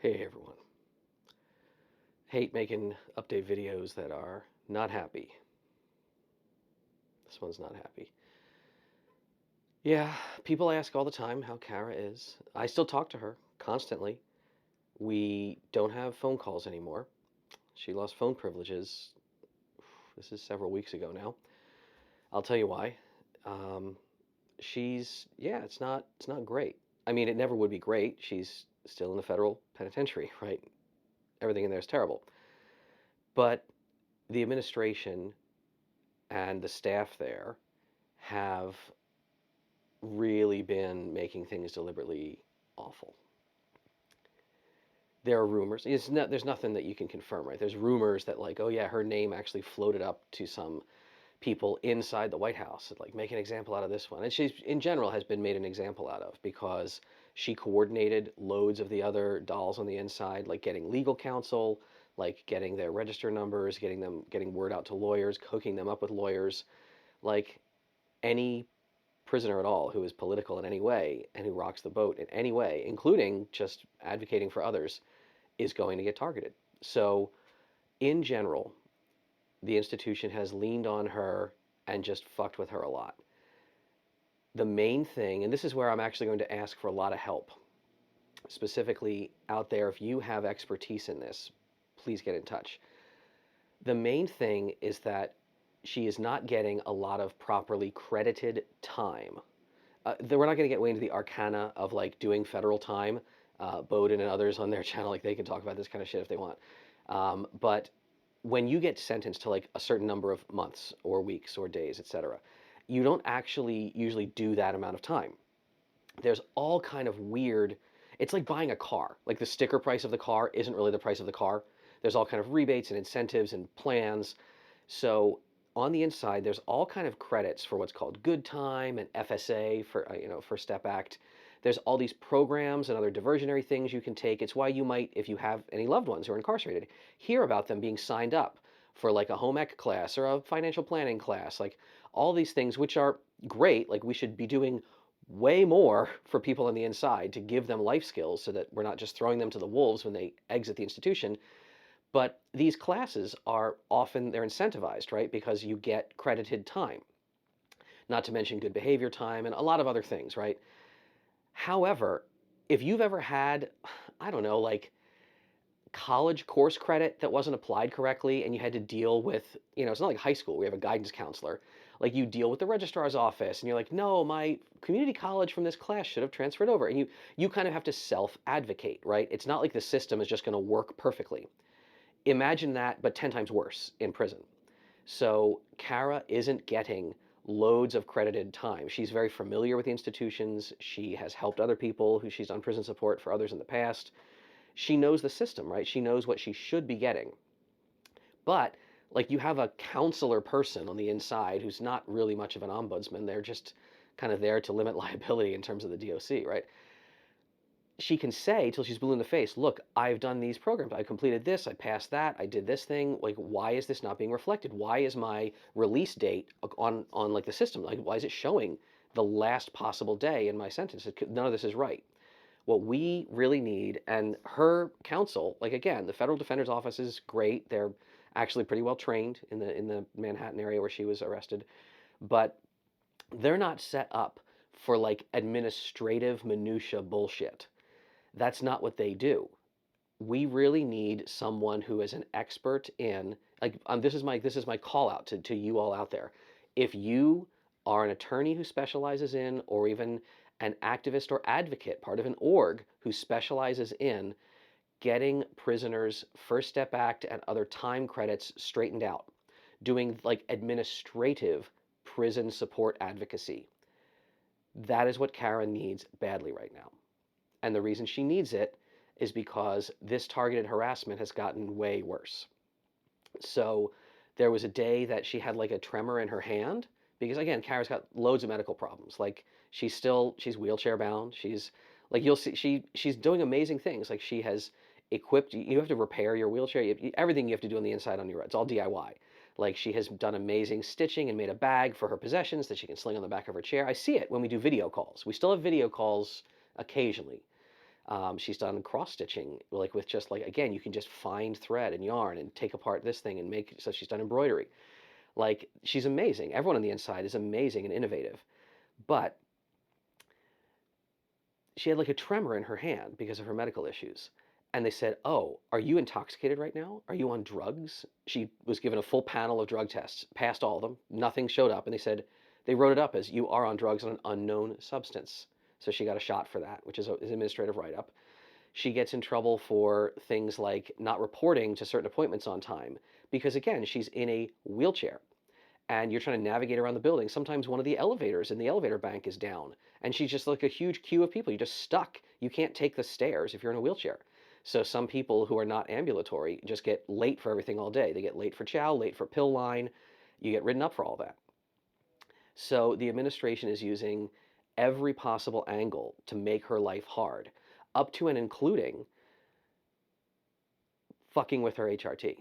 Hey everyone. Hate making update videos that are not happy. This one's not happy. Yeah, people ask all the time how Kara is. I still talk to her constantly. We don't have phone calls anymore. She lost phone privileges. This is several weeks ago now. I'll tell you why. Um, yeah, it's not great. I mean, it never would be great. She's still in the federal penitentiary, right? Everything in there is terrible. But the administration and the staff there have really been making things deliberately awful. There are rumors. There's nothing that you can confirm, right? There's rumors that, like, oh yeah, her name actually floated up to some people inside the White House, like make an example out of this one. And she's, in general, has been made an example out of because she coordinated loads of the other dolls on the inside, like getting legal counsel, like getting their register numbers, getting word out to lawyers, hooking them up with lawyers, like any prisoner at all who is political in any way and who rocks the boat in any way, including just advocating for others, is going to get targeted. So, in general, the institution has leaned on her and just fucked with her a lot. The main thing, and this is where I'm actually going to ask for a lot of help, specifically out there, if you have expertise in this, please get in touch. The main thing is that she is not getting a lot of properly credited time. We're not going to get way into the arcana of like doing federal time. Bowden and others on their channel, like they can talk about this kind of shit if they want. But when you get sentenced to like a certain number of months or weeks or days, etc., you don't actually usually do that amount of time. There's all kind of weird. It's like buying a car. Like the sticker price of the car isn't really the price of the car. There's all kind of rebates and incentives and plans. So on the inside, there's all kind of credits for what's called good time and FSA for for Step Act. There's all these programs and other diversionary things you can take. It's why you might, if you have any loved ones who are incarcerated, hear about them being signed up for like a home ec class or a financial planning class, like all these things, which are great. Like we should be doing way more for people on the inside to give them life skills so that we're not just throwing them to the wolves when they exit the institution. But these classes are often, they're incentivized, right? Because you get credited time, not to mention good behavior time and a lot of other things, right? However, if you've ever had, I don't know, like college course credit that wasn't applied correctly and you had to deal with, it's not like high school, we have a guidance counselor. Like you deal with the registrar's office and you're like, no, my community college from this class should have transferred over. And you kind of have to self-advocate, right? It's not like the system is just going to work perfectly. Imagine that, but 10 times worse in prison. So Kara isn't getting loads of credited time. She's very familiar with the institutions. She has helped other people who she's done prison support for others in the past. She knows the system, right? She knows what she should be getting. But like you have a counselor person on the inside who's not really much of an ombudsman. They're just kind of there to limit liability in terms of the DOC, right? She can say till she's blue in the face, look, I've done these programs. I completed this. I passed that. I did this thing. Like, why is this not being reflected? Why is my release date on like the system? Like, why is it showing the last possible day in my sentence? None of this is right. What we really need, and her counsel, like again, the federal defender's office is great. They're actually pretty well trained in the Manhattan area where she was arrested, but they're not set up for like administrative minutia bullshit. That's not what they do. We really need someone who is an expert in like this is my call out to you all out there. If you are an attorney who specializes in, or even an activist or advocate, part of an org who specializes in getting prisoners First Step Act and other time credits straightened out, doing like administrative prison support advocacy, that is what Karen needs badly right now. And the reason she needs it is because this targeted harassment has gotten way worse. So there was a day that she had like a tremor in her hand because again, Kara's got loads of medical problems. Like she's wheelchair bound. She's like you'll see she's doing amazing things. Like she has equipped you have to repair your wheelchair. Everything you have to do on the inside on your it's all DIY. Like she has done amazing stitching and made a bag for her possessions that she can sling on the back of her chair. I see it when we do video calls. We still have video calls occasionally. She's done cross stitching, like with just like, again, you can just find thread and yarn and take apart this thing and make. So she's done embroidery. Like, she's amazing. Everyone on the inside is amazing and innovative. But she had like a tremor in her hand because of her medical issues. And they said, "Oh, are you intoxicated right now? Are you on drugs?" She was given a full panel of drug tests, passed all of them, nothing showed up. And they said, they wrote it up as you are on drugs on an unknown substance. So she got a shot for that, which is an administrative write up. She gets in trouble for things like not reporting to certain appointments on time because, again, she's in a wheelchair and you're trying to navigate around the building. Sometimes one of the elevators in the elevator bank is down, and she's just like a huge queue of people. You're just stuck. You can't take the stairs if you're in a wheelchair. So some people who are not ambulatory just get late for everything all day. They get late for chow, late for pill line. You get written up for all that. So the administration is using every possible angle to make her life hard, up to and including fucking with her HRT.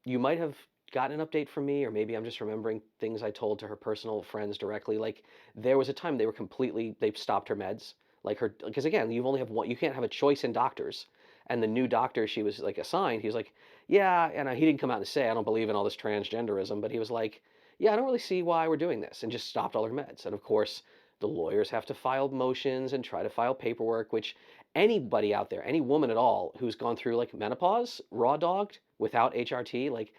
You might have gotten an update from me, or maybe I'm just remembering things I told to her personal friends directly. Like, there was a time they've stopped her meds. Like, her, because again, you only have one, you can't have a choice in doctors. And the new doctor she was like assigned, he was like, yeah, and he didn't come out and say, I don't believe in all this transgenderism, but he was like, yeah, I don't really see why we're doing this, and just stopped all her meds. And of course, the lawyers have to file motions and try to file paperwork, which anybody out there, any woman at all who's gone through like menopause, raw dogged without HRT, like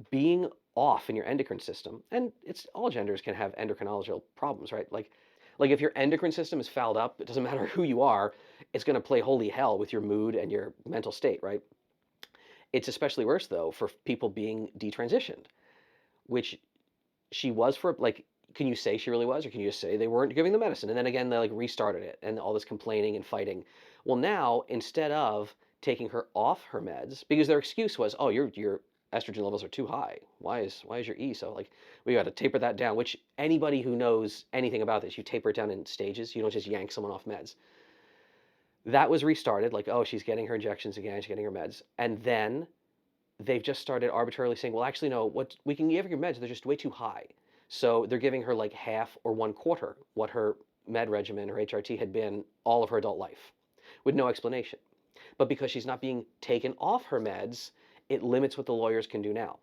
being off in your endocrine system, and it's all genders can have endocrinological problems, right? Like if your endocrine system is fouled up, it doesn't matter who you are, it's going to play holy hell with your mood and your mental state, right? It's especially worse though for people being detransitioned, which she was for, like, can you say she really was, or can you just say they weren't giving the medicine? And then again, they like restarted it and all this complaining and fighting. Well, now instead of taking her off her meds, because their excuse was, oh, your estrogen levels are too high. Why is your E so, like, we got to taper that down? Which anybody who knows anything about this, you taper it down in stages. You don't just yank someone off meds. That was restarted. Like, oh, she's getting her injections again. She's getting her meds, and then they've just started arbitrarily saying, well, actually, no, what we can give her your meds, they're just way too high. So they're giving her like half or one quarter what her med regimen or HRT had been all of her adult life, with no explanation. But because she's not being taken off her meds, it limits what the lawyers can do now.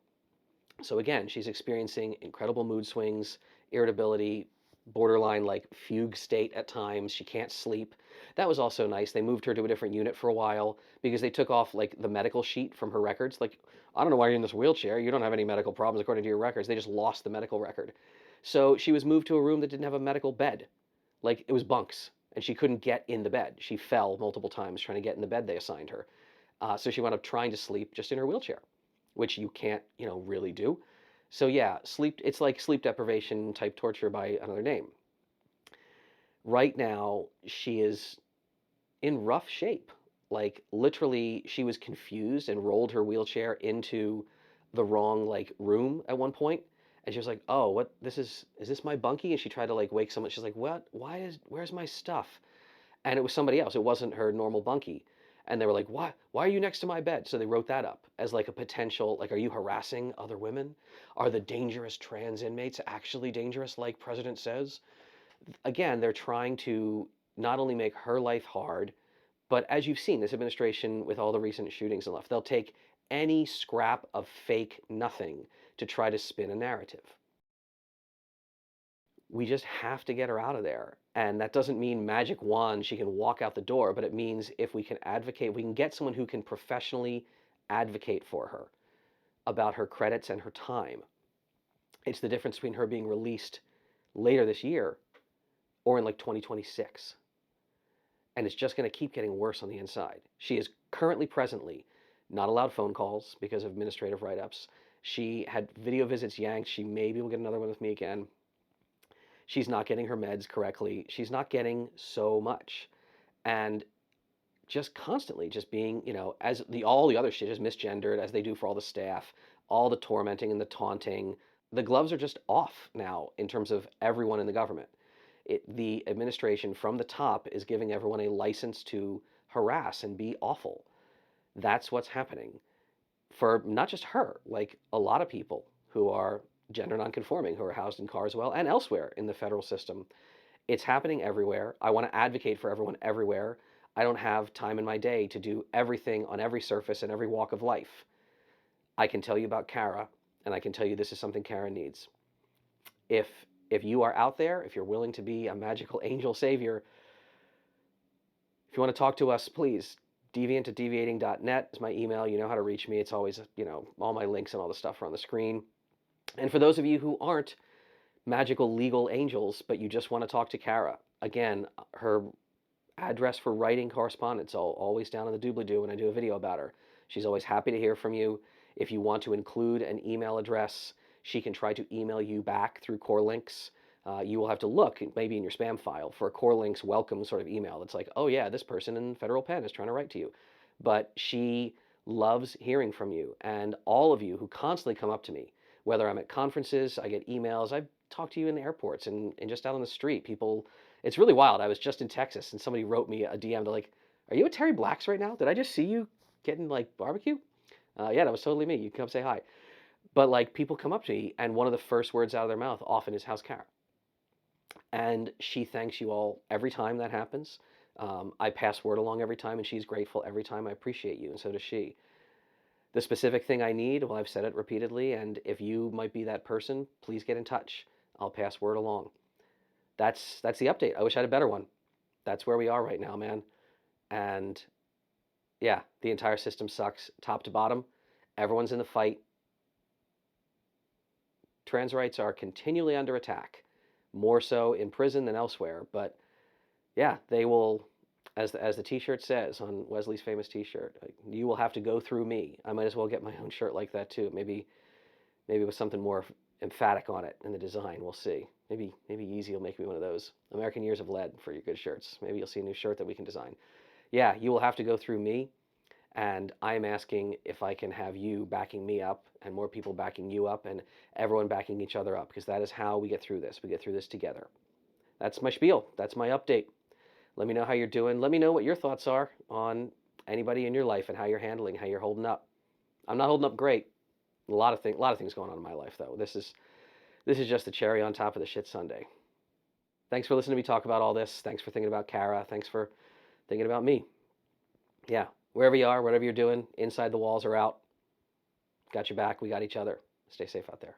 So again, she's experiencing incredible mood swings, irritability, borderline like fugue state at times. She can't sleep. That was also nice. They moved her to a different unit for a while because they took off like the medical sheet from her records. Like, I don't know why you're in this wheelchair. You don't have any medical problems according to your records. They just lost the medical record. So she was moved to a room that didn't have a medical bed. Like, it was bunks, and she couldn't get in the bed. She fell multiple times trying to get in the bed they assigned her. So she wound up trying to sleep just in her wheelchair, which you can't, really do. So yeah, sleep, it's like sleep deprivation type torture by another name. Right now, she is in rough shape. Like, literally, she was confused and rolled her wheelchair into the wrong like room at one point. And she was like, "Oh, what? Is this my bunkie?" And she tried to like wake someone. She's like, "What? Where's my stuff?" And it was somebody else. It wasn't her normal bunkie. And they were like, why are you next to my bed? So they wrote that up as like a potential, like, are you harassing other women? Are the dangerous trans inmates actually dangerous, like President says? Again, they're trying to not only make her life hard, but as you've seen, this administration with all the recent shootings and stuff, they'll take any scrap of fake nothing to try to spin a narrative. We just have to get her out of there. And that doesn't mean magic wand, she can walk out the door, but it means if we can advocate, we can get someone who can professionally advocate for her about her credits and her time. It's the difference between her being released later this year or in like 2026. And it's just going to keep getting worse on the inside. She is currently, presently, not allowed phone calls because of administrative write-ups. She had video visits yanked. She maybe will get another one with me again. She's not getting her meds correctly. She's not getting so much. And just constantly just being, as all the other shit is misgendered, as they do for all the staff, all the tormenting and the taunting. The gloves are just off now in terms of everyone in the government. The administration from the top is giving everyone a license to harass and be awful. That's what's happening for not just her, like a lot of people who are gender nonconforming, who are housed in Carswell and elsewhere in the federal system. It's happening everywhere. I want to advocate for everyone everywhere. I don't have time in my day to do everything on every surface and every walk of life. I can tell you about Kara, and I can tell you this is something Kara needs. If if you are out there, if you're willing to be a magical angel savior, if you want to talk to us, please, deviant@deviating.net is my email. You know how to reach me. It's always, all my links and all the stuff are on the screen. And for those of you who aren't magical legal angels, but you just want to talk to Kara, again, her address for writing correspondence always down in the doobly-doo when I do a video about her. She's always happy to hear from you. If you want to include an email address, she can try to email you back through Core Links. You will have to look maybe in your spam file for a Core Links welcome sort of email that's like, oh yeah, this person in Federal Pen is trying to write to you. But she loves hearing from you, and all of you who constantly come up to me, whether I'm at conferences, I get emails, I talk to you in the airports and just out on the street. People, it's really wild. I was just in Texas and somebody wrote me a DM. They're like, are you at Terry Black's right now? Did I just see you getting like barbecue? Yeah, that was totally me. You can come say hi. But like people come up to me and one of the first words out of their mouth often is, how's Kara? And she thanks you all every time that happens. I pass word along every time, and she's grateful every time. I appreciate you, and so does she. The specific thing I need, well, I've said it repeatedly, and if you might be that person, please get in touch. I'll pass word along. That's the update. I wish I had a better one. That's where we are right now, man. And yeah, the entire system sucks, top to bottom. Everyone's in the fight. Trans rights are continually under attack, more so in prison than elsewhere. But yeah, they will, as the T-shirt says on Wesley's famous T-shirt, like, you will have to go through me. I might as well get my own shirt like that too. Maybe with something more emphatic on it in the design. We'll see. Maybe Yeezy will make me one of those American Years of Lead for your good shirts. Maybe you'll see a new shirt that we can design. Yeah, you will have to go through me, and I'm asking if I can have you backing me up and more people backing you up and everyone backing each other up, because that is how we get through this. We get through this together. That's my spiel. That's my update. Let me know how you're doing. Let me know what your thoughts are on anybody in your life and how you're handling, how you're holding up. I'm not holding up great. A lot of things going on in my life though. This is just the cherry on top of the shit sundae. Thanks for listening to me talk about all this. Thanks for thinking about Kara. Thanks for thinking about me. Yeah, wherever you are, whatever you're doing, inside the walls or out, got your back. We got each other. Stay safe out there.